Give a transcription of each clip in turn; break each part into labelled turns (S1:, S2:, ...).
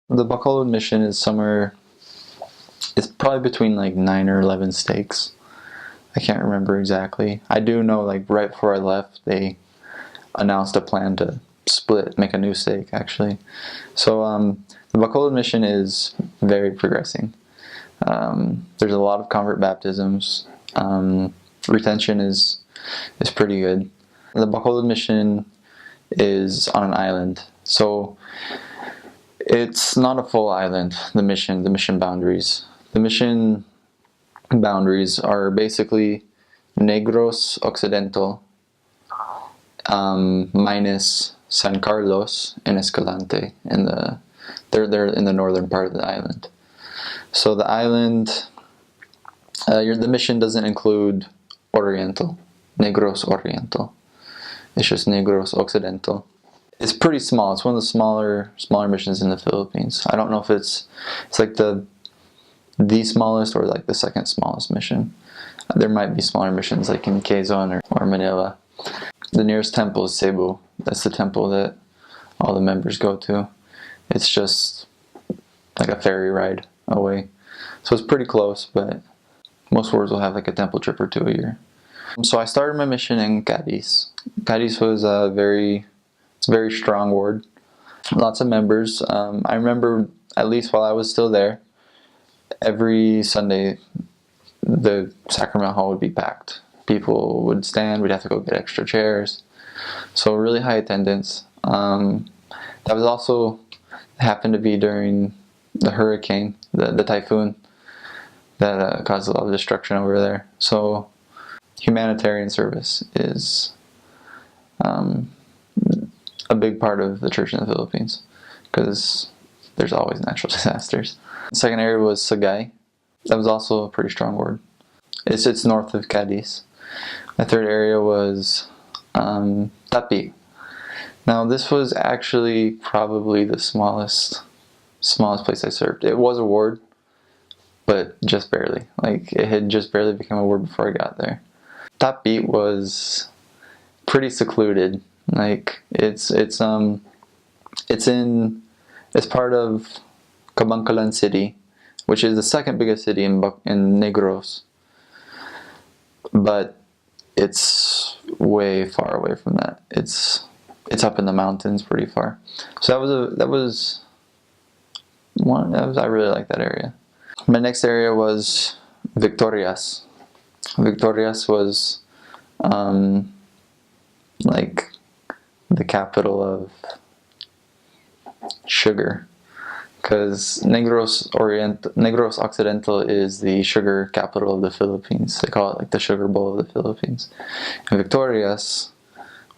S1: The Bacolod mission is somewhere, it's probably between like 9 or 11 stakes. I can't remember exactly. I do know like right before I left, they announced a plan to split, make a new stake actually. So the Bacolod mission is very progressing. There's a lot of convert baptisms. Retention is pretty good. The Bacolod mission is on an island, so it's not a full island. The mission boundaries. The mission boundaries are basically Negros Occidental minus San Carlos and Escalante they're in the northern part of the island. So the island, the mission doesn't include Oriental, Negros Oriental. It's just Negros Occidental. It's pretty small. It's one of the smaller missions in the Philippines. I don't know if it's like the smallest or like the second smallest mission. There might be smaller missions like in Quezon or Manila. The nearest temple is Cebu. That's the temple that all the members go to. It's just like a ferry ride away. So it's pretty close, but most wards will have like a temple trip or two a year. So I started my mission in Cadiz. Cadiz was it's a very strong ward. Lots of members. I remember, at least while I was still there, every Sunday the sacrament hall would be packed. People would stand, we'd have to go get extra chairs. So really high attendance. That was also happened to be during the hurricane, the typhoon that caused a lot of destruction over there. So humanitarian service is a big part of the church in the Philippines because there's always natural disasters. The second area was Sagay. That was also a pretty strong ward. It's north of Cadiz. My third area was Tapi. Now this was actually probably the smallest place I served. It was a ward, but just barely. Like it had just barely become a ward before I got there. Tapi was pretty secluded. Like it's part of Cabancalan City, which is the second biggest city in Negros, but it's way far away from that. It's up in the mountains pretty far. So I really like that area. My next area was Victorias. Victorias was like the capital of sugar, because Negros Occidental is the sugar capital of the Philippines. They call it like the sugar bowl of the Philippines. And Victorias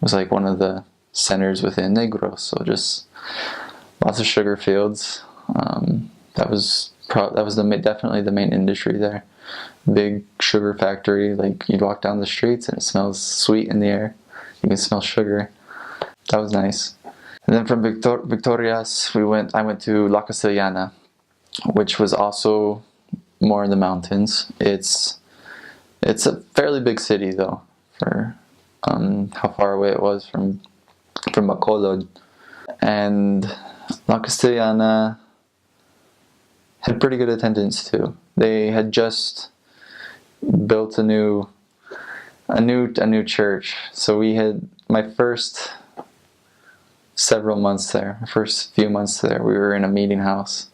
S1: was like one of the centers within Negros, so just lots of sugar fields. That was definitely the main industry there. Big sugar factory. Like you'd walk down the streets and it smells sweet in the air. You can smell sugar. That was nice. And then from Victorias, I went to La Castellana, which was also more in the mountains. It's a fairly big city though, for how far away it was from Bacolod. And La Castellana had pretty good attendance too. They had just built a new church. So we had my first few months there, we were in a meeting house,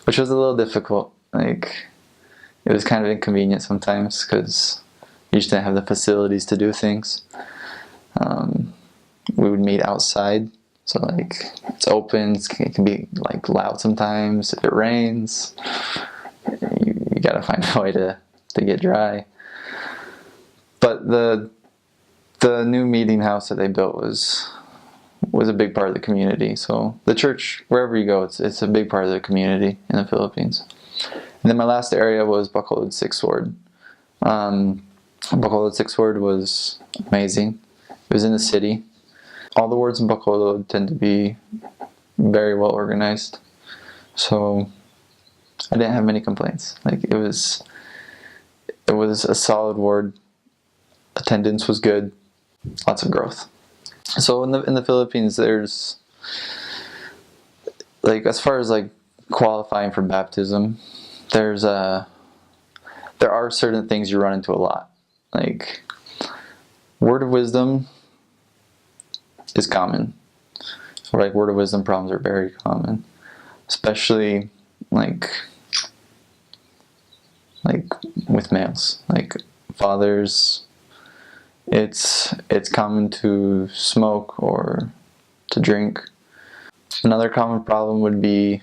S1: which was a little difficult. Like it was kind of inconvenient sometimes because you just didn't have the facilities to do things. We would meet outside, so like it's open. It can be like loud sometimes. If it rains, you gotta find a way to get dry. But the new meeting house that they built was a big part of the community. So the church, wherever you go, it's a big part of the community in the Philippines. And then my last area was Bacolod 6th Ward. Bacolod 6th Ward was amazing. It was in the city. All the wards in Bacolod tend to be very well organized. So I didn't have many complaints. Like it was a solid ward. Attendance was good. Lots of growth. So in the Philippines, like as far as like qualifying for baptism, there are certain things you run into a lot. Like word of wisdom is common. Or like word of wisdom problems are very common, especially like with males, like fathers. It's common to smoke or to drink. Another common problem would be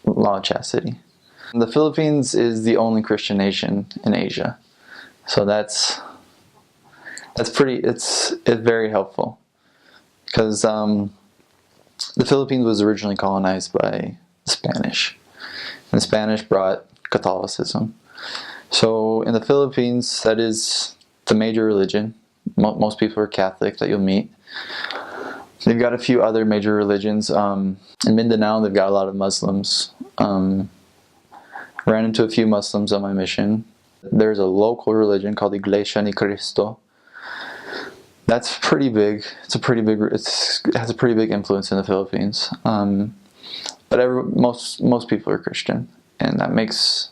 S1: law of chastity. The Philippines is the only Christian nation in Asia, so it's very helpful because the Philippines was originally colonized by the Spanish, and the Spanish brought Catholicism. So in the Philippines, that is the major religion. Most people are Catholic that you'll meet. They've got a few other major religions. In Mindanao, they've got a lot of Muslims. Ran into a few Muslims on my mission. There's a local religion called Iglesia Ni Cristo. That's pretty big. It has a pretty big influence in the Philippines. But most people are Christian, and that makes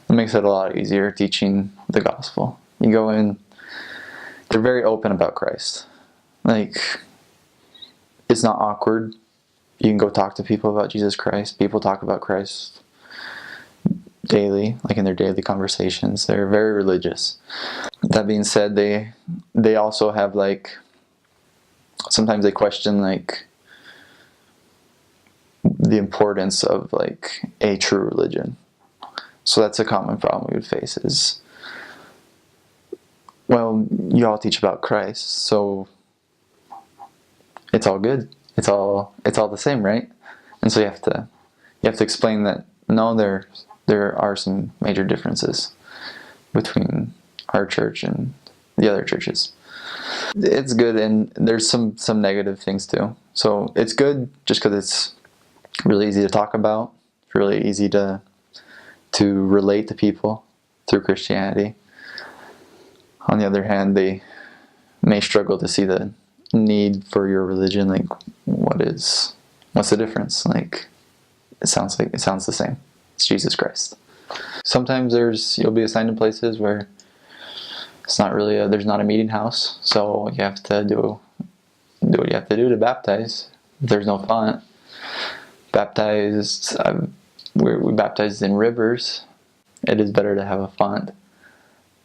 S1: it a lot easier teaching the gospel. You go in, they're very open about Christ. Like, it's not awkward. You can go talk to people about Jesus Christ. People talk about Christ daily, like in their daily conversations. They're very religious. That being said, they also have like, sometimes they question like the importance of like a true religion. So that's a common problem we would face is, well, you all teach about Christ, so it's all good. It's all the same, right? And so you have to explain that no, there are some major differences between our church and the other churches. It's good, and there's some negative things too. So it's good just because it's really easy to talk about. It's really easy to relate to people through Christianity. On the other hand, they may struggle to see the need for your religion. Like, what's the difference? Like, it sounds the same. It's Jesus Christ. Sometimes you'll be assigned to places where it's not really there's not a meeting house, so you have to do what you have to do to baptize. There's no font. We baptized in rivers. It is better to have a font,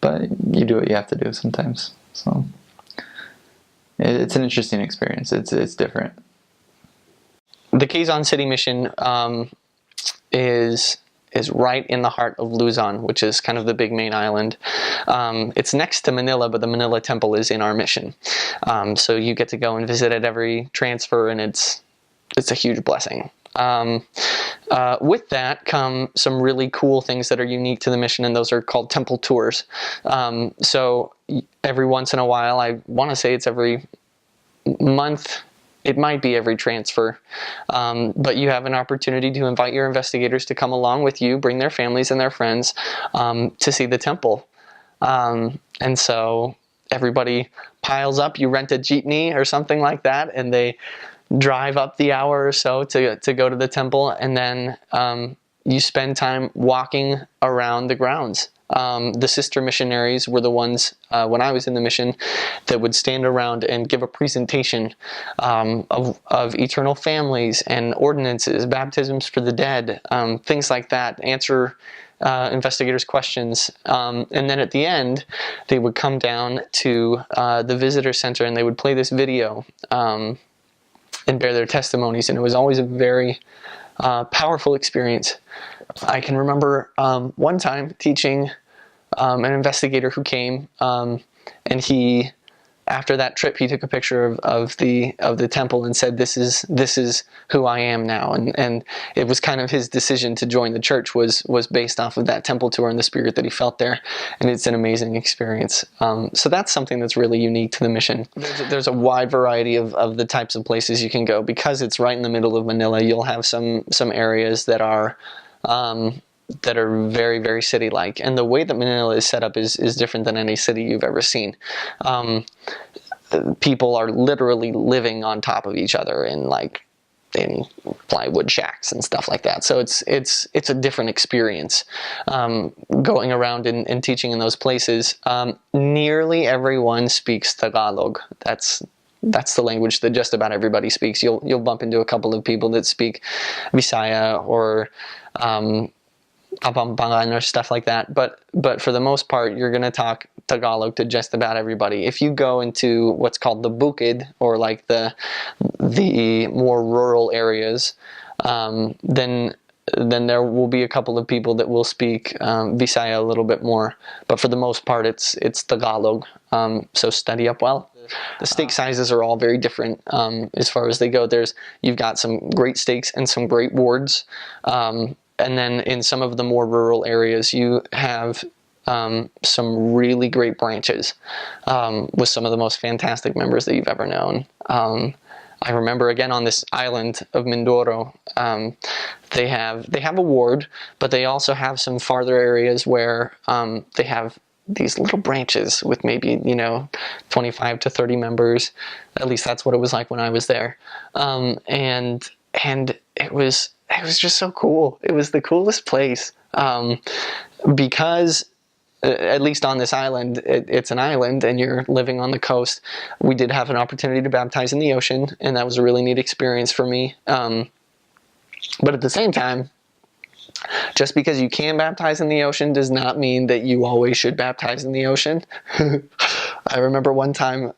S1: but you do what you have to do sometimes. So it's an interesting experience. It's different.
S2: The Quezon City Mission is right in the heart of Luzon, which is kind of the big main island. It's next to Manila, but the Manila Temple is in our mission. So you get to go and visit at every transfer, and it's a huge blessing. With that come some really cool things that are unique to the mission, and those are called temple tours. So every once in a while, I want to say it's every month, it might be every transfer, but you have an opportunity to invite your investigators to come along with you, bring their families and their friends to see the temple. And so everybody piles up, you rent a jeepney or something like that, and they drive up the hour or so to go to the temple, and then you spend time walking around the grounds. The sister missionaries were the ones, when I was in the mission, that would stand around and give a presentation of eternal families and ordinances, baptisms for the dead, things like that, answer investigators' questions. And then at the end, they would come down to the visitor center and they would play this video and bear their testimonies, and it was always a very powerful experience. I can remember one time teaching an investigator who came, and he, after that trip, he took a picture of the temple and said, "This is who I am now." And it was kind of his decision to join the church was based off of that temple tour and the spirit that he felt there, and it's an amazing experience. So that's something that's really unique to the mission. There's a wide variety of the types of places you can go because it's right in the middle of Manila. You'll have some areas that are very, very city-like. And the way that Manila is set up is different than any city you've ever seen. People are literally living on top of each other in like in plywood shacks and stuff like that. So it's a different experience going around and teaching in those places. Nearly everyone speaks Tagalog. That's the language that just about everybody speaks. You'll bump into a couple of people that speak Visaya or Kapampangan or stuff like that, but for the most part, you're going to talk Tagalog to just about everybody. If you go into what's called the Bukid, or like the more rural areas, then there will be a couple of people that will speak Visaya a little bit more, but for the most part, it's Tagalog. So study up well. The steak sizes are all very different as far as they go. You've got some great steaks and some great wards. And then in some of the more rural areas, you have some really great branches with some of the most fantastic members that you've ever known. I remember, again, on this island of Mindoro, they have a ward, but they also have some farther areas where they have these little branches with maybe 25 to 30 members. At least that's what it was like when I was there, and it was just so cool. It was the coolest place because, at least on this island, it's an island and you're living on the coast. We did have an opportunity to baptize in the ocean, and that was a really neat experience for me. But at the same time, just because you can baptize in the ocean does not mean that you always should baptize in the ocean. I remember one time,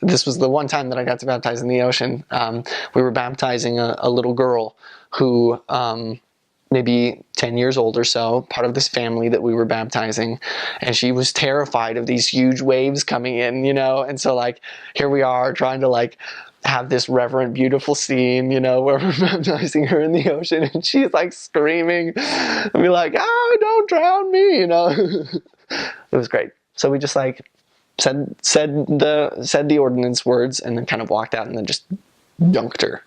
S2: this was the one time that I got to baptize in the ocean. We were baptizing a little girl who, maybe 10 years old or so, part of this family that we were baptizing, and she was terrified of these huge waves coming in, and so here we are trying to have this reverent, beautiful scene, where we're baptizing her in the ocean, and she's screaming and be like, "Oh, don't drown me," It was great. So we just said the ordinance words and then kind of walked out and then just dunked her.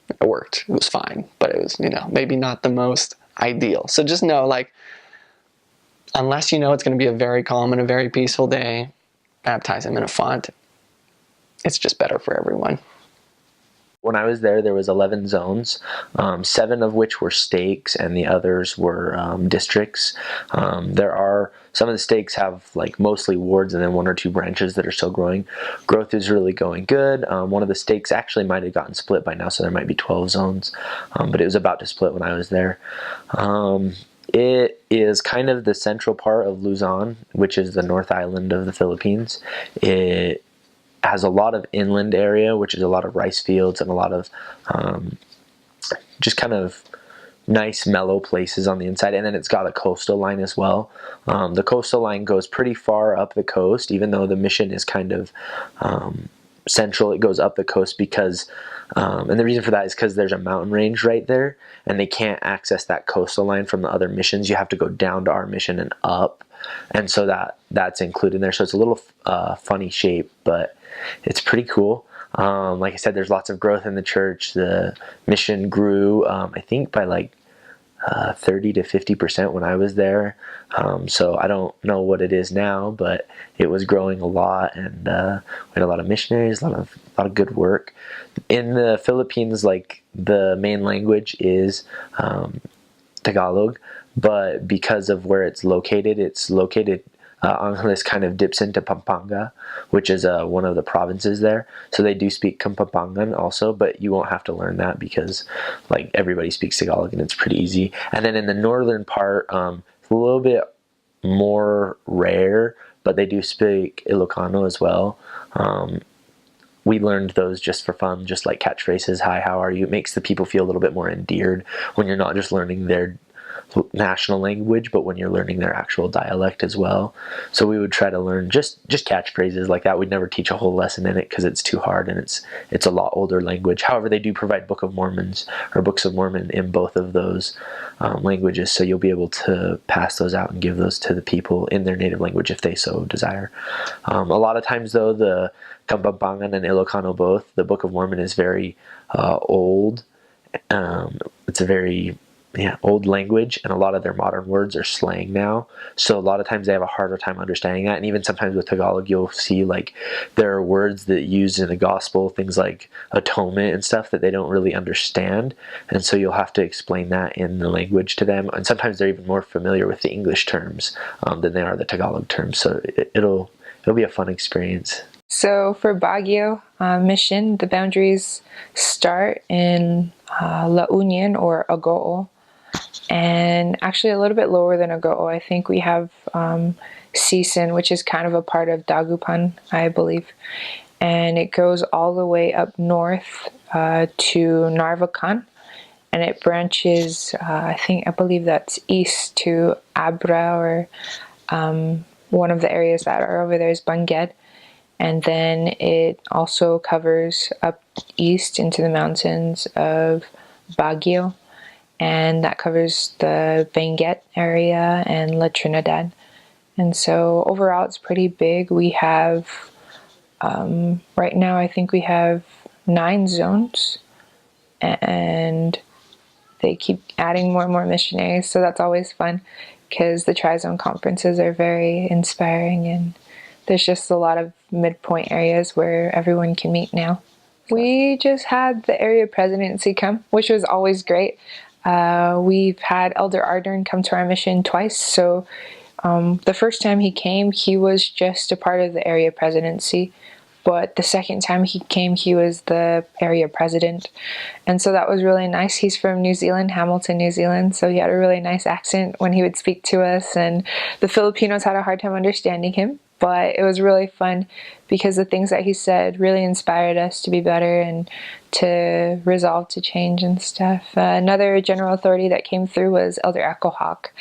S2: It worked. It was fine, but it was, maybe not the most ideal. So just know, unless you know it's going to be a very calm and a very peaceful day, baptize him in a font. It's just better for everyone.
S3: When I was there was 11 zones, 7 of which were stakes and the others were districts. There are, some of the stakes have mostly wards and then 1 or 2 branches that are still growing. Growth is really going good. One of the stakes actually might have gotten split by now, so there might be 12 zones, but it was about to split when I was there. It is kind of the central part of Luzon, which is the North Island of the Philippines. It has a lot of inland area, which is a lot of rice fields and a lot of just kind of nice mellow places on the inside, and then it's got a coastal line as well. The coastal line goes pretty far up the coast, even though the mission is kind of central. It goes up the coast because and the reason for that is because there's a mountain range right there, and they can't access that coastal line from the other missions. You have to go down to our mission and up, and so that's included in there. So it's a little funny shape, but it's pretty cool. Like I said, there's lots of growth in the church. The mission grew, I think, by 30 to 50% when I was there. So I don't know what it is now, but it was growing a lot, and we had a lot of missionaries, a lot of good work. In the Philippines, the main language is Tagalog, but because of where it's located Angeles kind of dips into Pampanga, which is one of the provinces there. So they do speak Kapampangan also, but you won't have to learn that because everybody speaks Tagalog and it's pretty easy. And then in the northern part, it's a little bit more rare, but they do speak Ilocano as well. We learned those just for fun, just like catchphrases, "Hi, how are you?" It makes the people feel a little bit more endeared when you're not just learning their national language, but when you're learning their actual dialect as well. So we would try to learn just catchphrases like that. We'd never teach a whole lesson in it because it's too hard and it's a lot older language. However, they do provide Books of Mormon in both of those languages, so you'll be able to pass those out and give those to the people in their native language if they so desire. A lot of times though, the Kapampangan and Ilocano both, the Book of Mormon is very old. It's a very old language, and a lot of their modern words are slang now. So a lot of times they have a harder time understanding that. And even sometimes with Tagalog, you'll see like there are words that used in the gospel, things like atonement and stuff that they don't really understand. And so you'll have to explain that in the language to them. And sometimes they're even more familiar with the English terms than they are the Tagalog terms. So it'll be a fun experience.
S4: So for Baguio mission, the boundaries start in La Union or Agoo, and actually a little bit lower than Agoo. I think we have Sisin, which is kind of a part of Dagupan, I believe, and it goes all the way up north to Narvacan, and it branches. I believe that's east to Abra, or one of the areas that are over there is Bangued. And then it also covers up east into the mountains of Baguio, and that covers the Benguet area and La Trinidad. And so overall it's pretty big. We have, right now I think we have 9 zones, and they keep adding more and more missionaries, so that's always fun because the Tri-Zone conferences are very inspiring, and there's just a lot of midpoint areas where everyone can meet now. We just had the area presidency come, which was always great. We've had Elder Ardern come to our mission twice. So the first time he came, he was just a part of the area presidency. But the second time he came, he was the area president. And so that was really nice. He's from New Zealand, Hamilton, New Zealand. So he had a really nice accent when he would speak to us. And the Filipinos had a hard time understanding him. But it was really fun because the things that he said really inspired us to be better and to resolve to change and stuff. Another general authority that came through was Elder Echo Hawk.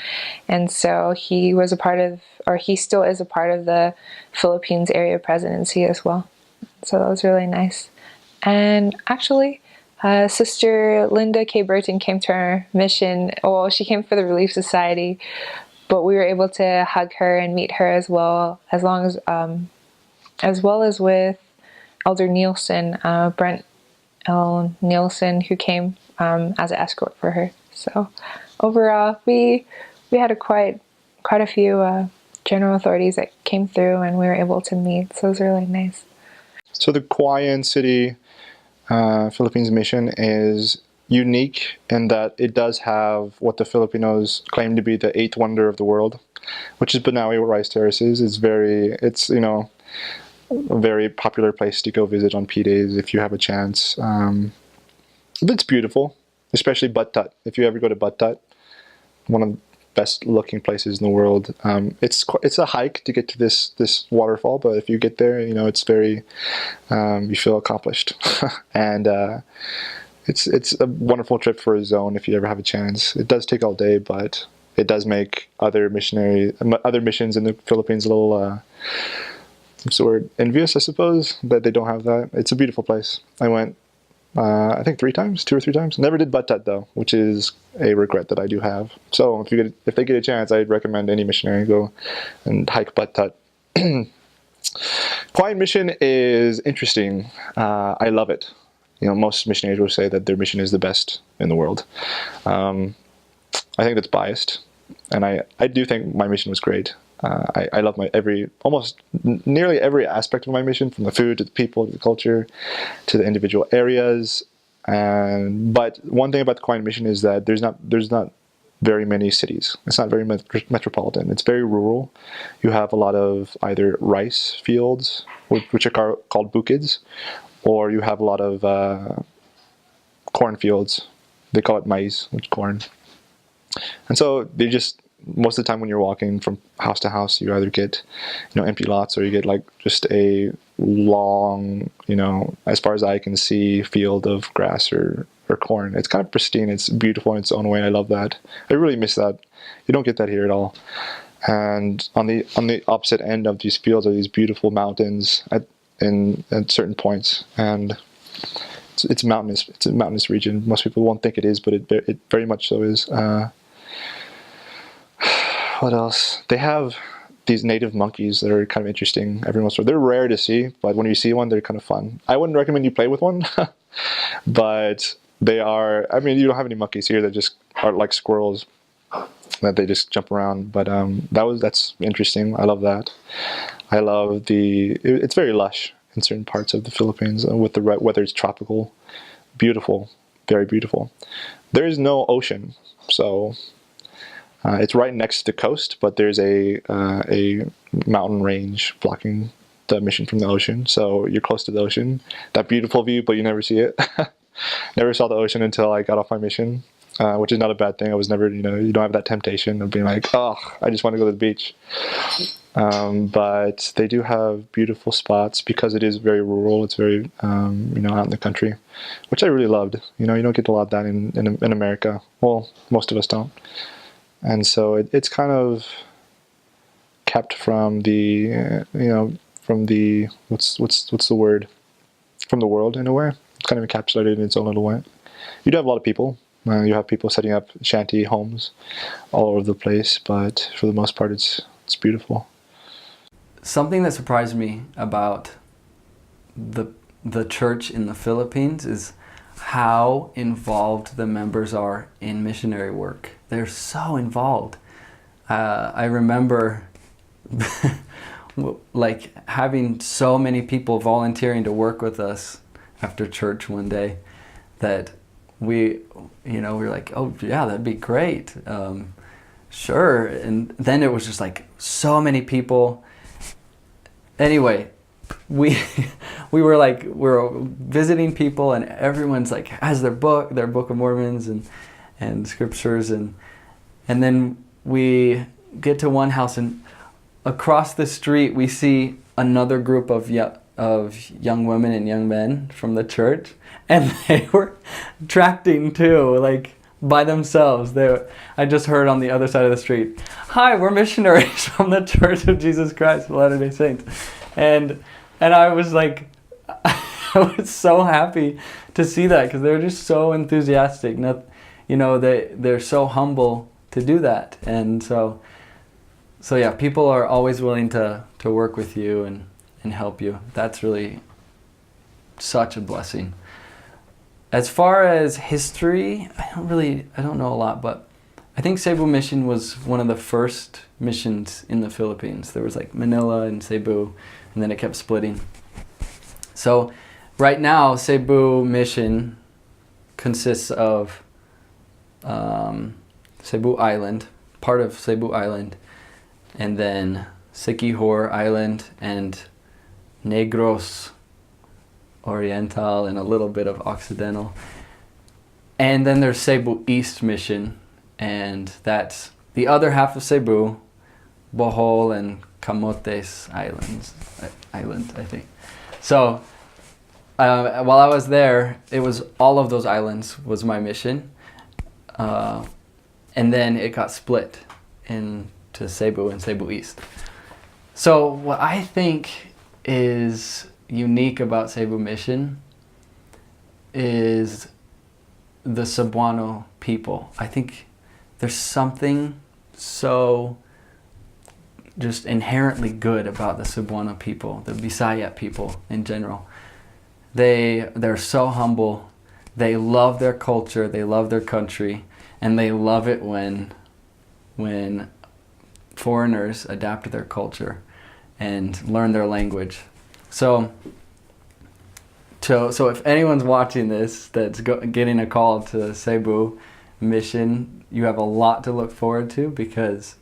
S4: And so he was a part of, or he still is a part of the Philippines area presidency as well. So that was really nice. And actually, Sister Linda K. Burton came to our mission. Well, she came for the Relief Society, but we were able to hug her and meet her as well as with Elder Nielsen, Brent L. Nielsen, who came as an escort for her. So overall, we had quite a few general authorities that came through, and we were able to meet. So it was really nice.
S5: So the Cauayan City, Philippines mission is unique in that it does have what the Filipinos claim to be the 8th wonder of the world, which is Banaue Rice Terraces. It's a very popular place to go visit on P days if you have a chance. It's beautiful, especially Batat. If you ever go to Batat, one of the best looking places in the world. It's a hike to get to this waterfall, but if you get there, it's very you feel accomplished. And it's a wonderful trip for a zone if you ever have a chance. It does take all day, but it does make other missions in the Philippines a little what's the word, envious, I suppose, that they don't have that. It's a beautiful place. I went I think 2 or 3 times. Never did Batat though, which is a regret that I do have. So if they get a chance, I'd recommend any missionary go and hike Batat. Cauayan mission is interesting. I love it. Most missionaries will say that their mission is the best in the world. I think that's biased, and I do think my mission was great. I love nearly every aspect of my mission, from the food to the people to the culture to the individual areas. But one thing about the Cauayan mission is that there's not very many cities. It's not very metropolitan. It's very rural. You have a lot of either rice fields, which are called bukids, or you have a lot of cornfields. They call it maize, which is corn. And so most of the time when you're walking from house to house, you either get, empty lots, or you get just a long, as far as I can see, field of grass or corn. It's kind of pristine. It's beautiful in its own way. I love that. I really miss that. You don't get that here at all. And on the opposite end of these fields are these beautiful mountains at certain points, and it's mountainous. It's a mountainous region. Most people won't think it is, but it very much so is. What else? They have these native monkeys that are kind of interesting every once in a while. They're rare to see, but when you see one, they're kind of fun. I wouldn't recommend you play with one, but they are. I mean, you don't have any monkeys here. They're just are like squirrels that they just jump around. But that's interesting. I love that. I love it's very lush in certain parts of the Philippines with the weather. It's tropical, beautiful, very beautiful. There is no ocean, so it's right next to the coast, but there's a mountain range blocking the mission from the ocean. So you're close to the ocean, that beautiful view, but you never see it. Never saw the ocean until I got off my mission, which is not a bad thing. I was never, you don't have that temptation of being like, oh, I just want to go to the beach. But they do have beautiful spots because it is very rural. It's very, out in the country, which I really loved. You don't get a lot of that in America. Well, most of us don't. And so it's kind of kept from the, what's the word? From the world in a way. It's kind of encapsulated in its own little way. You do have a lot of people. You have people setting up shanty homes all over the place, but for the most part, it's beautiful.
S6: Something that surprised me about the church in the Philippines is how involved the members are in missionary work. They're so involved. I remember like having so many people volunteering to work with us after church one day that we were like, oh yeah, that'd be great. Sure. And then it was just like so many people. Anyway, we were visiting people, and everyone's like has their Book of Mormons and scriptures, and then we get to one house, and across the street we see another group of young women and young men from the church, and they were tracting too, like by themselves. I just heard on the other side of the street, "Hi, we're missionaries from the Church of Jesus Christ of Latter-day Saints," and I was like, I was so happy to see that because they're just so enthusiastic. They're so humble to do that, and so yeah, people are always willing to work with you and help you. That's really such a blessing. As far as history, I don't know a lot, but I think Cebu Mission was one of the first missions in the Philippines. There was like Manila and Cebu, and then it kept splitting. So right now, Cebu Mission consists of Cebu Island, part of Cebu Island, and then Siquijor Island and Negros Oriental and a little bit of Occidental. And then there's Cebu East Mission, and that's the other half of Cebu, Bohol and Camotes Island, I think. So while I was there, it was all of those islands was my mission. And then it got split into Cebu and Cebu East. So what I think is unique about Cebu Mission is the Cebuano people. I think there's something so just inherently good about the Cebuano people, the Bisaya people in general. They're so humble. They love their culture, they love their country, and they love it when foreigners adapt their culture and learn their language. So if anyone's watching this that's getting a call to Cebu Mission, you have a lot to look forward to because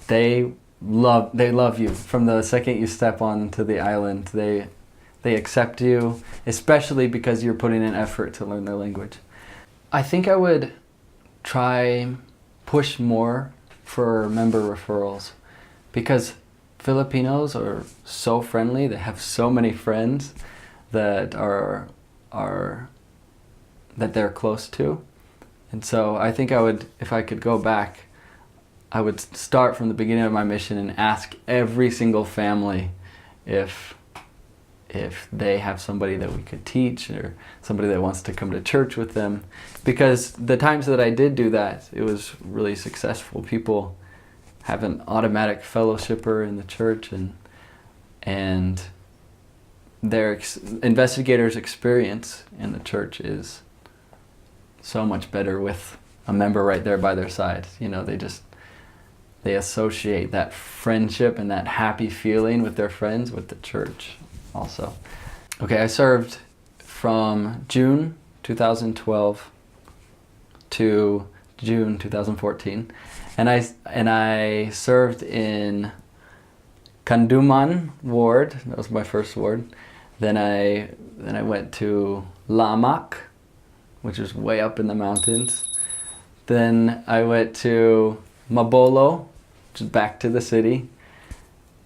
S6: they love you from the second you step onto the island. They accept you, especially because you're putting in effort to learn their language. I think I would push more for member referrals because Filipinos are so friendly. They have so many friends that that they're close to. And so I think if I could go back, I would start from the beginning of my mission and ask every single family if they have somebody that we could teach or somebody that wants to come to church with them. Because the times that I did do that, it was really successful. People have an automatic fellowshipper in the church, and their investigators' experience in the church is so much better with a member right there by their side. You know, they associate that friendship and that happy feeling with their friends with the church also. Okay, I served from June 2012 to June 2014, and I served in Kanduman ward. That was my first ward. Then I went to Lamak, which is way up in the mountains. Then I went to Mabolo, which is back to the city.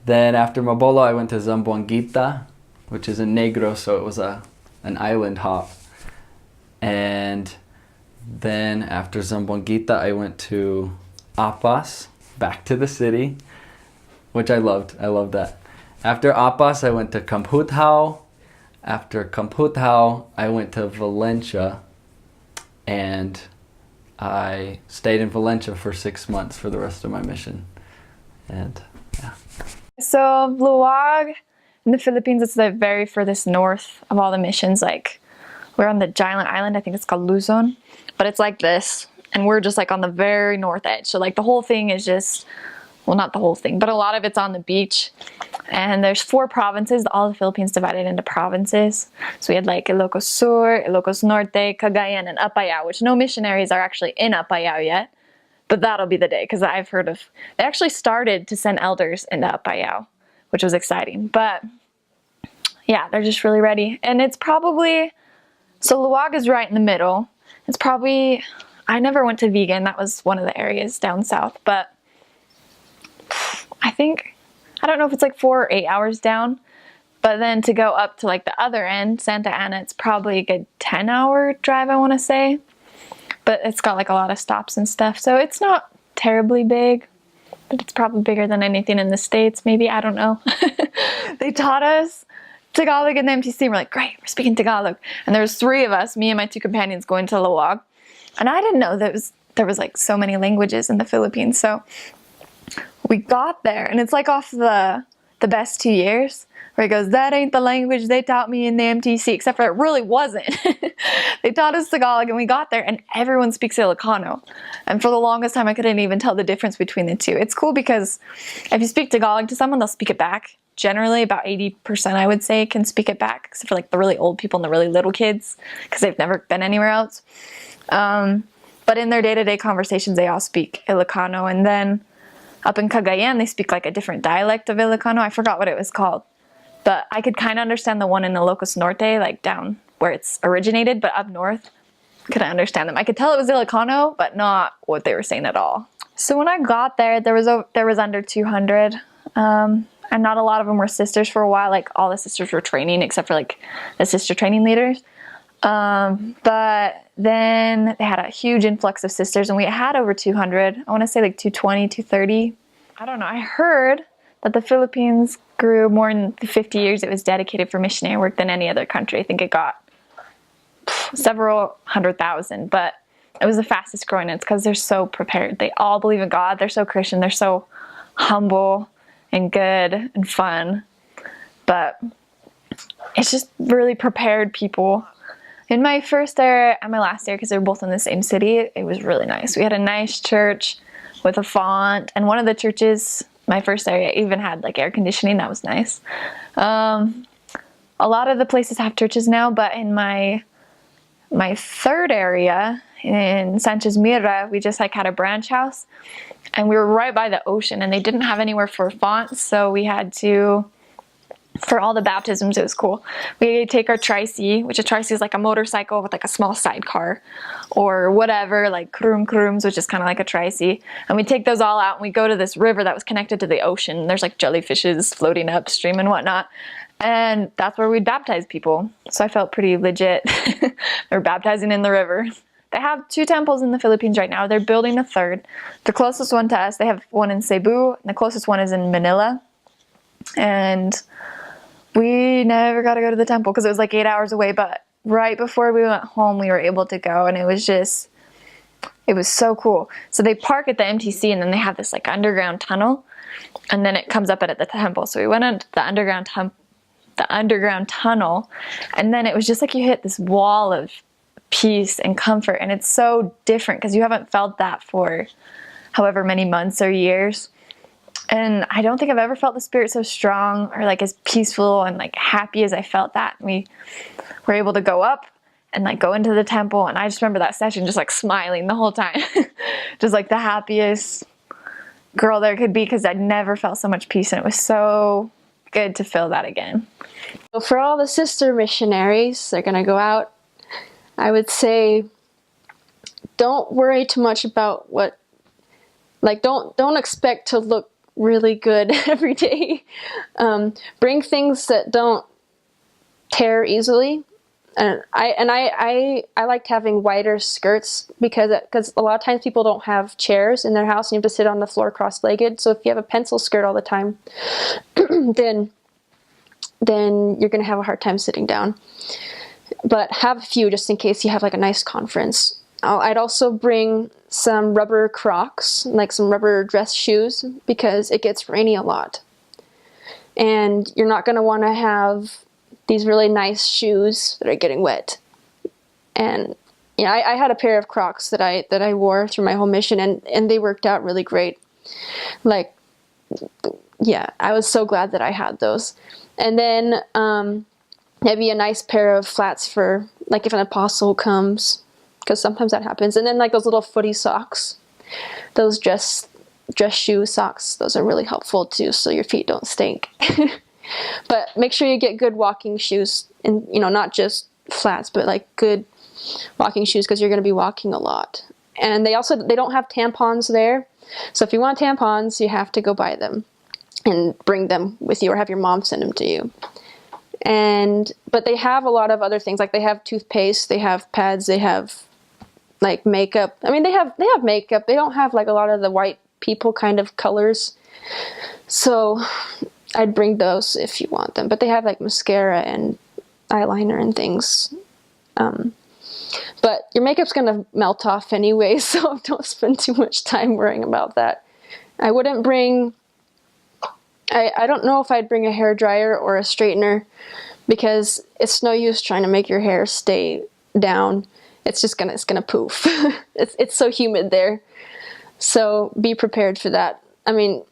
S6: Then after Mabolo, I went to Zamboanguita, which is in Negros, so it was an island hop. And then after Zamboanguita, I went to Apas, back to the city, which I loved. I loved that. After Apas, I went to Camputhao. After Camputhao, I went to Valencia, and I stayed in Valencia for 6 months for the rest of my mission. And yeah.
S7: So Luwag in the Philippines, it's the very furthest north of all the missions. Like, we're on the giant island, I think it's called Luzon, but it's like this, and we're just like on the very north edge. So like the whole thing is just, well, not the whole thing, but a lot of it's on the beach. And there's 4 provinces, all the Philippines divided into provinces. So we had like Ilocos Sur, Ilocos Norte, Cagayan, and Apayao, which no missionaries are actually in Apayao yet. But that'll be the day, because I've heard of, they actually started to send elders into Apayao, which was exciting. But yeah, they're just really ready. And it's probably, so Luwag is right in the middle. It's probably, I never went to Vigan, that was one of the areas down south, but I think, I don't know if it's like 4 or 8 hours down, but then to go up to like the other end, Santa Ana, it's probably a good 10-hour drive, I want to say. But it's got like a lot of stops and stuff, so it's not terribly big, but it's probably bigger than anything in the States, maybe, I don't know. They taught us Tagalog in the MTC, and we're like, great, we're speaking Tagalog. And there was 3 of us, me and my 2 companions, going to Luwag. And I didn't know there was like so many languages in the Philippines, so we got there, and it's like off the best 2 years, where he goes, that ain't the language they taught me in the MTC, except for it really wasn't. They taught us Tagalog, and we got there, and everyone speaks Ilocano. And for the longest time, I couldn't even tell the difference between the 2. It's cool because if you speak Tagalog to someone, they'll speak it back. Generally, about 80%, I would say, can speak it back, except for like the really old people and the really little kids, because they've never been anywhere else. But in their day-to-day conversations, they all speak Ilocano. And then up in Cagayan, they speak like a different dialect of Ilocano. I forgot what it was called. But I could kind of understand the one in Ilocos Norte, like down where it's originated, but up north, couldn't understand them. I could tell it was Ilocano, but not what they were saying at all. So when I got there, there was under 200, and not a lot of them were sisters for a while. Like all the sisters were training, except for like the sister training leaders. But then they had a huge influx of sisters, and we had over 200. I want to say like 220, 230. I don't know. I heard that the Philippines grew more in the 50 years it was dedicated for missionary work than any other country. I think it got several 100,000, but it was the fastest growing. It's because they're so prepared. They all believe in God. They're so Christian. They're so humble and good and fun. But it's just really prepared people. In my first year and my last year, because they were both in the same city, it was really nice. We had a nice church with a font, and one of the churches, my first area, even had like air conditioning. That was nice. A lot of the places have churches now, but in my third area in Sanchez Mira, we just like had a branch house, and we were right by the ocean, and they didn't have anywhere for fonts, so we had to, for all the baptisms, it was cool. We take our tricy, which a tricy is like a motorcycle with like a small sidecar or whatever, like krums, which is kind of like a tricy. And we take those all out, and we go to this river that was connected to the ocean. There's like jellyfishes floating upstream and whatnot. And that's where we'd baptize people. So I felt pretty legit. They're baptizing in the river. They have 2 temples in the Philippines right now. They're building a 3rd. The closest one to us, they have one in Cebu, and the closest one is in Manila. And we never got to go to the temple because it was like 8 hours away, but right before we went home, we were able to go, and it was so cool. So they park at the MTC, and then they have this like underground tunnel, and then it comes up at the temple. So we went into the underground tunnel, and then it was just like you hit this wall of peace and comfort. And it's so different because you haven't felt that for however many months or years. And I don't think I've ever felt the Spirit so strong or like as peaceful and like happy as I felt that. We were able to go up and like go into the temple, and I just remember that session just like smiling the whole time. Just like the happiest girl there could be, because I'd never felt so much peace, and it was so good to feel that again.
S8: So for all the sister missionaries, they're going to go out, I would say don't worry too much about what, like don't expect to look really good every day. Bring things that don't tear easily. And I liked having wider skirts because a lot of times people don't have chairs in their house and you have to sit on the floor cross-legged. So if you have a pencil skirt all the time, then you're going to have a hard time sitting down. But have a few just in case you have like a nice conference. I'd also bring some rubber Crocs, like some rubber dress shoes, because it gets rainy a lot. And you're not going to want to have these really nice shoes that are getting wet. And yeah, I had a pair of Crocs that I wore through my whole mission, and they worked out really great. Like, yeah, I was so glad that I had those. And then maybe a nice pair of flats for like if an apostle comes, because sometimes that happens. And then like those little footy socks, those dress shoe socks, those are really helpful too, so your feet don't stink. But make sure you get good walking shoes, and not just flats, but like good walking shoes, because you're going to be walking a lot. And they don't have tampons there, so if you want tampons, you have to go buy them and bring them with you, or have your mom send them to you. But they have a lot of other things, like they have toothpaste, they have pads, they have like makeup. I mean, they have makeup. They don't have like a lot of the white people kind of colors, so I'd bring those if you want them. But they have like mascara and eyeliner and things. But your makeup's gonna melt off anyway, so don't spend too much time worrying about that. I wouldn't bring, I don't know if I'd bring a hair dryer or a straightener, because it's no use trying to make your hair stay down. It's gonna poof. It's so humid there. So be prepared for that. I mean,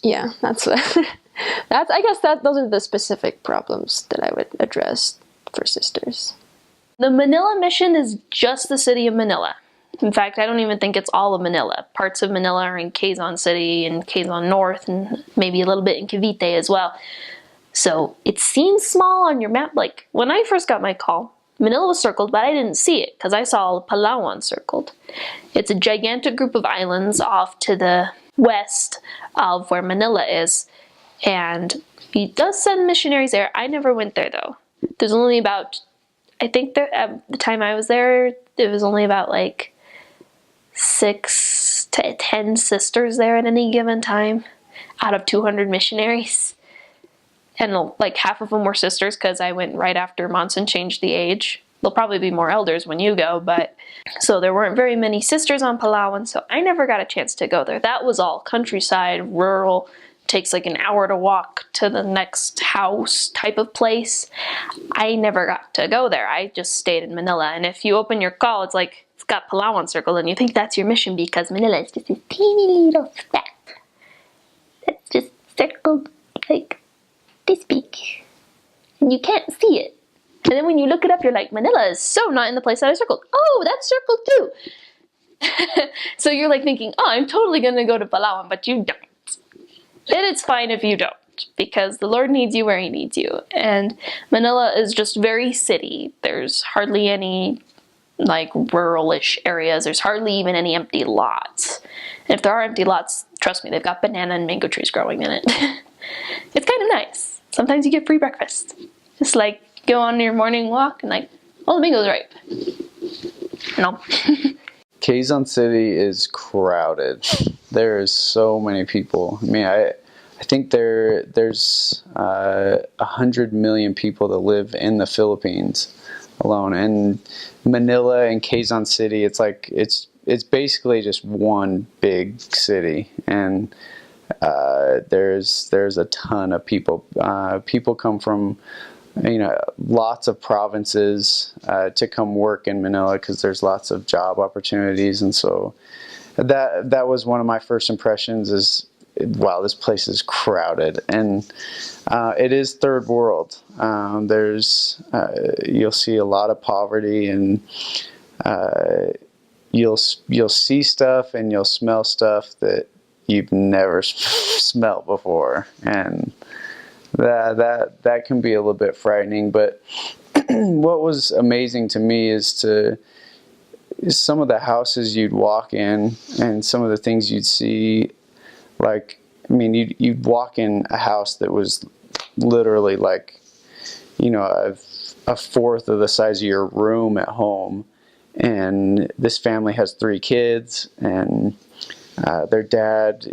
S8: yeah, that's I guess those are the specific problems that I would address for sisters.
S9: The Manila mission is just the city of Manila. In fact, I don't even think it's all of Manila. Parts of Manila are in Quezon City and Quezon North, and maybe a little bit in Cavite as well. So it seems small on your map. Like when I first got my call, Manila was circled, but I didn't see it because I saw Palawan circled. It's a gigantic group of islands off to the west of where Manila is, and he does send missionaries there. I never went there though. There's only about, I think at the time I was there, there was only about like 6 to 10 sisters there at any given time out of 200 missionaries. And like half of them were sisters because I went right after Monson changed the age. There'll probably be more elders when you go, but so there weren't very many sisters on Palawan, so I never got a chance to go there. That was all countryside, rural, takes like an hour to walk to the next house type of place. I never got to go there. I just stayed in Manila, and if you open your call, it's like, it's got Palawan circled, and you think that's your mission because Manila is just a teeny little speck that's just circled like this big, and you can't see it. And then when you look it up, you're like, Manila is so not in the place that I circled. Oh, that's circled too. So you're like thinking, oh, I'm totally gonna go to Palawan, but you don't. And it's fine if you don't, because the Lord needs you where He needs you. And Manila is just very city. There's hardly any like rural-ish areas. There's hardly even any empty lots. And if there are empty lots, trust me, they've got banana and mango trees growing in it. It's kind of nice. Sometimes you get free breakfast. Just like go on your morning walk and like, oh, the mango's ripe. No.
S10: Quezon City is crowded. There is so many people. I mean, I think there's 100 million people that live in the Philippines alone. And Manila and Quezon City, it's like it's basically just one big city, and there's a ton of people. People come from lots of provinces to come work in Manila because there's lots of job opportunities. And so that was one of my first impressions is, wow, this place is crowded. And it is third world. You'll see a lot of poverty, and you'll see stuff and you'll smell stuff that you've never smelled before. And that can be a little bit frightening. But what was amazing to me is some of the houses you'd walk in and some of the things you'd see. Like, I mean, you'd walk in a house that was literally like, a fourth of the size of your room at home. And this family has 3 kids, and their dad,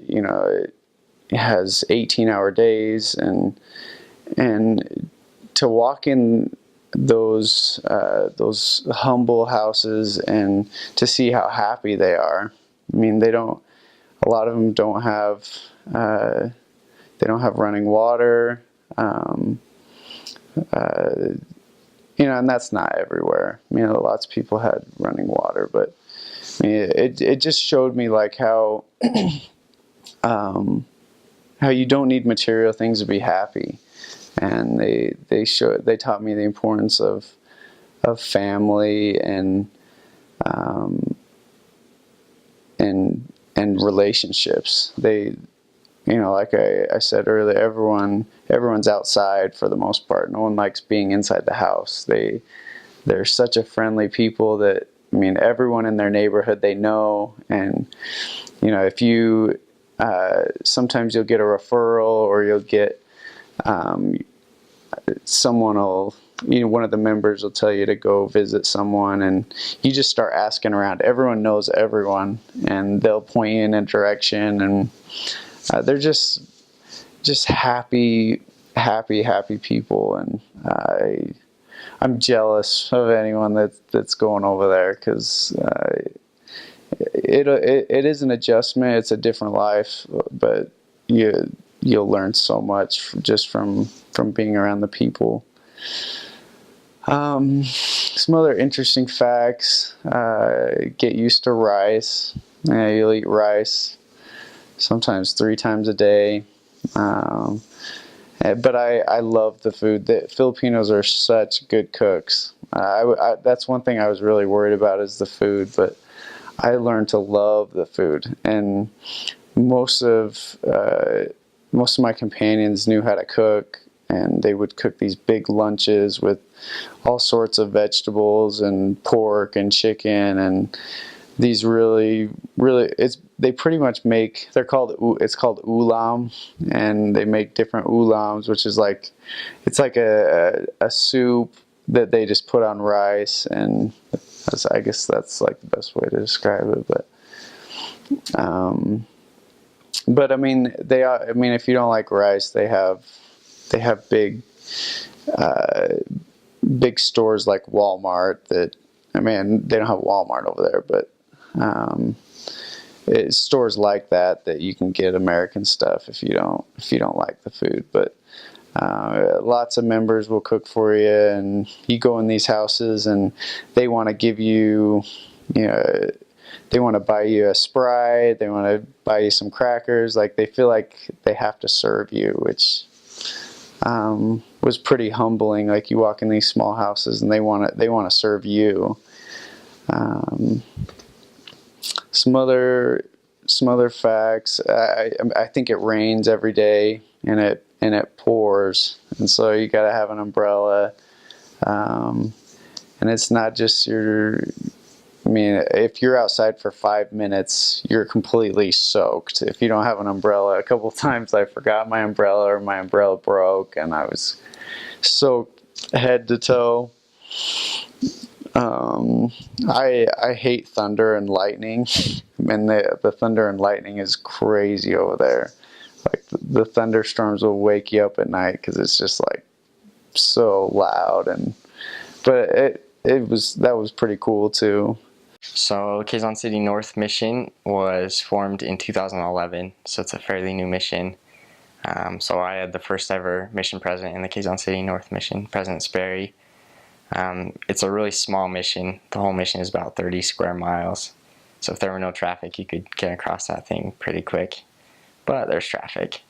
S10: has 18-hour days, and to walk in those humble houses and to see how happy they are. I mean, a lot of them don't have running water, and that's not everywhere. Lots of people had running water, but it just showed me like how you don't need material things to be happy, and they taught me the importance of family and relationships. Like I said earlier, everyone's outside for the most part. No one likes being inside the house. They're such a friendly people that, everyone in their neighborhood they know. And if you sometimes you'll get a referral, or you'll get one of the members will tell you to go visit someone, and you just start asking around. Everyone knows everyone, and they'll point you in a direction, and they're just happy people. And I'm jealous of anyone that's going over there, because it is an adjustment. It's a different life, but you'll learn so much just from being around the people. Some other interesting facts: get used to rice. You'll eat rice sometimes 3 times a day. But I love the food. The Filipinos are such good cooks. That's one thing I was really worried about, is the food, but I learned to love the food. And most of my companions knew how to cook, and they would cook these big lunches with all sorts of vegetables and pork and chicken, and these really they pretty much make, it's called ulam, and they make different ulams, which is like, it's like a soup that they just put on rice, and I guess that's like the best way to describe it. But if you don't like rice, they have big stores like Walmart that, they don't have Walmart over there, but it's stores like that you can get American stuff if you don't like the food. But lots of members will cook for you, and you go in these houses and they want to give you, they want to buy you a Sprite, they want to buy you some crackers. Like, they feel like they have to serve you, which was pretty humbling. Like, you walk in these small houses and they want to serve you. Some other facts. I think it rains every day, and it pours, and so you got to have an umbrella. And it's not just if you're outside for 5 minutes, you're completely soaked if you don't have an umbrella. A couple times I forgot my umbrella, or my umbrella broke, and I was soaked head to toe. I hate thunder and lightning, and the thunder and lightning is crazy over there. Like, the thunderstorms will wake you up at night because it's just like so loud. But that was pretty cool too.
S11: So Quezon City North Mission was formed in 2011, so it's a fairly new mission. So I had the first ever mission president in the Quezon City North Mission, President Sperry. It's a really small mission. The whole mission is about 30 square miles. So if there were no traffic, you could get across that thing pretty quick. But there's traffic.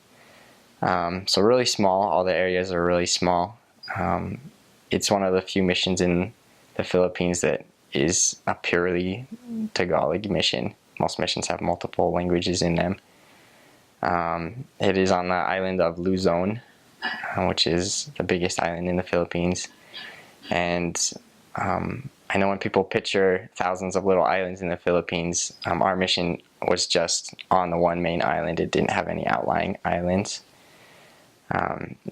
S11: So really small. All the areas are really small. It's one of the few missions in the Philippines that is a purely Tagalog mission. Most missions have multiple languages in them. It is on the island of Luzon, which is the biggest island in the Philippines. And I know when people picture thousands of little islands in the Philippines, our mission was just on the one main island. It didn't have any outlying islands.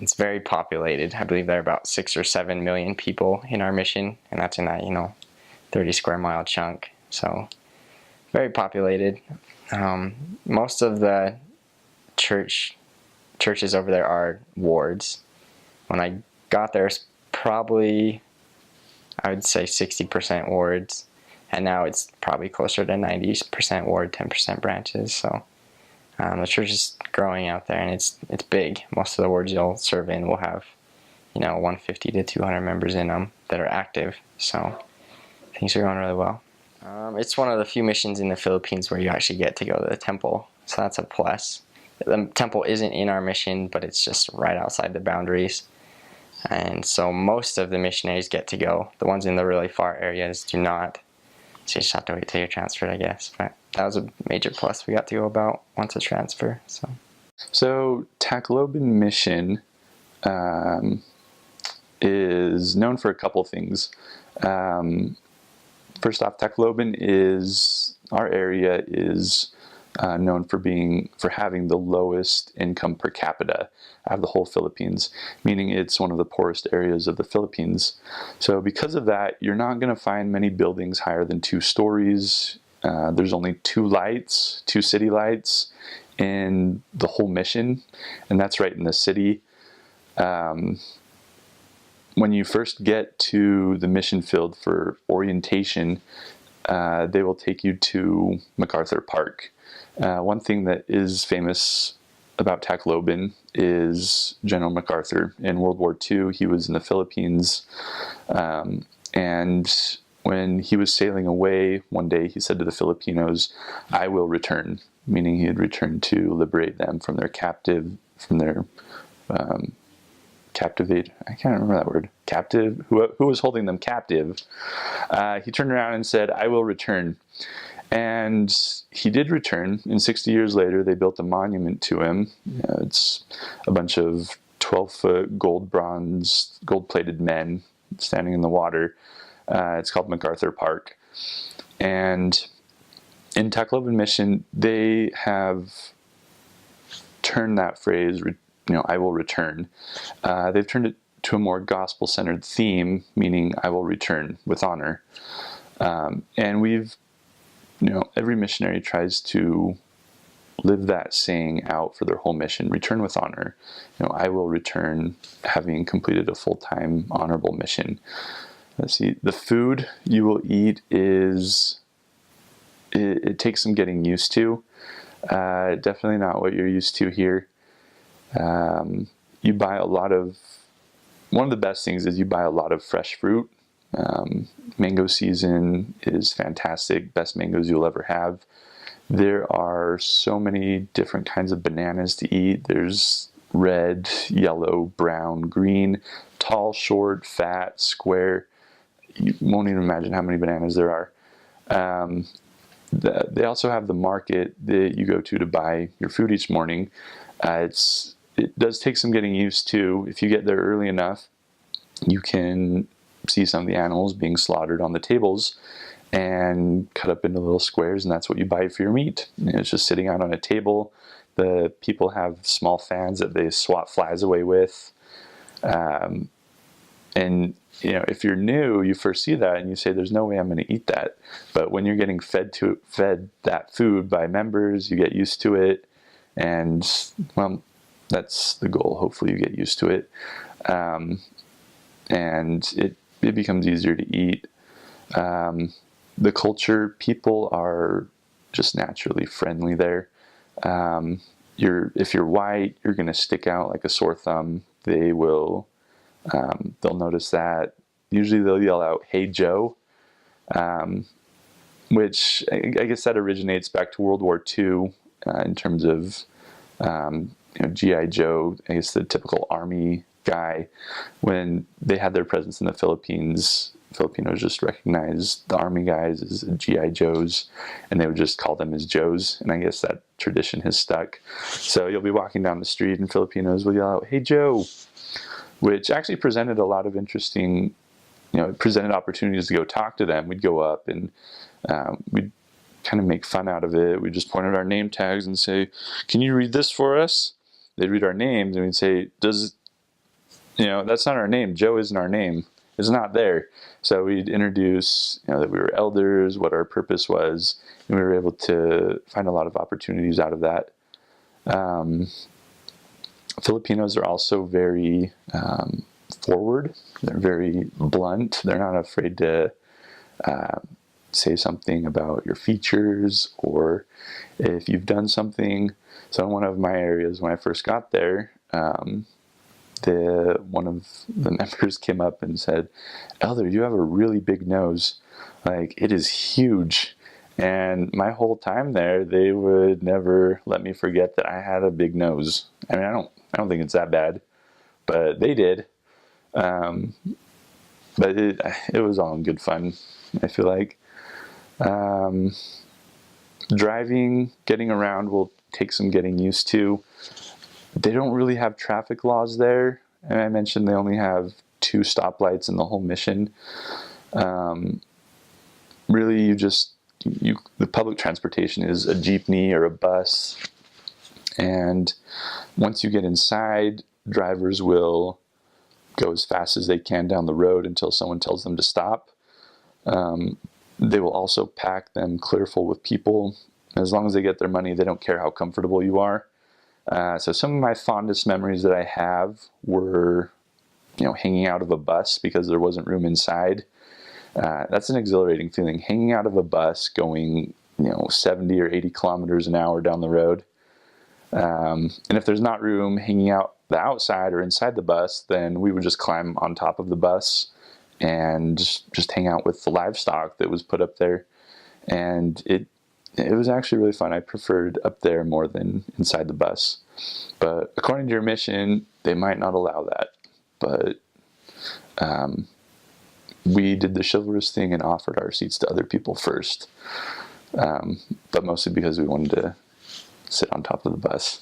S11: It's very populated. I believe there are about 6 or 7 million people in our mission, and that's in that 30 square mile chunk. So very populated. Most of the churches over there are wards. When I got there, it's probably, I would say 60% wards, and now it's probably closer to 90% ward, 10% branches. So the church is growing out there, and it's big. Most of the wards you'll serve in will have 150 to 200 members in them that are active. So things are going really well. It's one of the few missions in the Philippines where you actually get to go to the temple, so that's a plus. The temple isn't in our mission, but it's just right outside the boundaries. And so most of the missionaries get to go. The ones in the really far areas do not. So you just have to wait till you're transferred, I guess. But that was a major plus we got to go about once a transfer.
S5: So Tacloban Mission is known for a couple things. First off, Tacloban our area is known for having the lowest income per capita out of the whole Philippines, meaning it's one of the poorest areas of the Philippines. So because of that, you're not going to find many buildings higher than 2 stories. There's only 2 city lights in the whole mission, and that's right in the city. When you first get to the mission field for orientation, they will take you to MacArthur Park. One thing that is famous about Tacloban is General MacArthur. In World War II, he was in the Philippines, and when he was sailing away one day, he said to the Filipinos, "I will return," meaning he had returned to liberate them from their captivate. I can't remember that word. Captive. Who was holding them captive? He turned around and said, "I will return." And he did return, and 60 years later they built a monument to him. It's a bunch of 12-foot gold-plated men standing in the water. It's called MacArthur Park. And in Tacloban Mission, they have turned that phrase, "I will return." They've turned it to a more gospel-centered theme, meaning "I will return with honor." And we've every missionary tries to live that saying out for their whole mission: return with honor. I will return having completed a full-time honorable mission. Let's see, the food you will eat it takes some getting used to. Definitely not what you're used to here. You buy one of the best things is you buy a lot of fresh fruit. Mango season is fantastic, best mangoes you'll ever have. There are so many different kinds of bananas to eat. There's red, yellow, brown, green, tall, short, fat, square. You won't even imagine how many bananas there are. They also have the market that you go to buy your food each morning. It does take some getting used to. If you get there early enough, you can see some of the animals being slaughtered on the tables and cut up into little squares, and that's what you buy for your meat. And it's just sitting out on a table. The people have small fans that they swat flies away with. And if you're new, you first see that and you say, "There's no way I'm going to eat that." But when you're getting fed that food by members, you get used to it, and that's the goal. Hopefully, you get used to it, and it becomes easier to eat. The culture, people are just naturally friendly there. if you're white, you're going to stick out like a sore thumb. They'll notice that. Usually they'll yell out, "Hey Joe," which I guess that originates back to World War II in terms of G.I. Joe. I guess the typical army guy, when they had their presence in the Philippines, Filipinos just recognized the army guys as G.I. Joes, and they would just call them as Joes, and I guess that tradition has stuck. So you'll be walking down the street and Filipinos will yell out, "Hey Joe," which actually presented a lot of interesting, it presented opportunities to go talk to them. We'd go up and we'd kind of make fun out of it. We'd just point at our name tags and say, "Can you read this for us?" They'd read our names and we'd say, that's not our name. Joe isn't our name. It's not there. So we'd introduce, that we were elders, what our purpose was, and we were able to find a lot of opportunities out of that. Filipinos are also very forward. They're very blunt. They're not afraid to say something about your features or if you've done something. So in one of my areas when I first got there, one of the members came up and said, "Elder, you have a really big nose. Like, it is huge." And my whole time there, they would never let me forget that I had a big nose. I mean, I don't think it's that bad, but they did. But it was all in good fun, I feel like. Driving, getting around will take some getting used to. They don't really have traffic laws there. And I mentioned they only have 2 stoplights in the whole mission. Really, the public transportation is a jeepney or a bus. And once you get inside, drivers will go as fast as they can down the road until someone tells them to stop. They will also pack them clear full with people. As long as they get their money, they don't care how comfortable you are. So some of my fondest memories that I have were, hanging out of a bus because there wasn't room inside. That's an exhilarating feeling, hanging out of a bus going, 70 or 80 kilometers an hour down the road. And if there's not room hanging out the outside or inside the bus, then we would just climb on top of the bus and just hang out with the livestock that was put up there. And it was actually really fun. I preferred up there more than inside the bus. But according to your mission, they might not allow that. But we did the chivalrous thing and offered our seats to other people first. But mostly because we wanted to sit on top of the bus.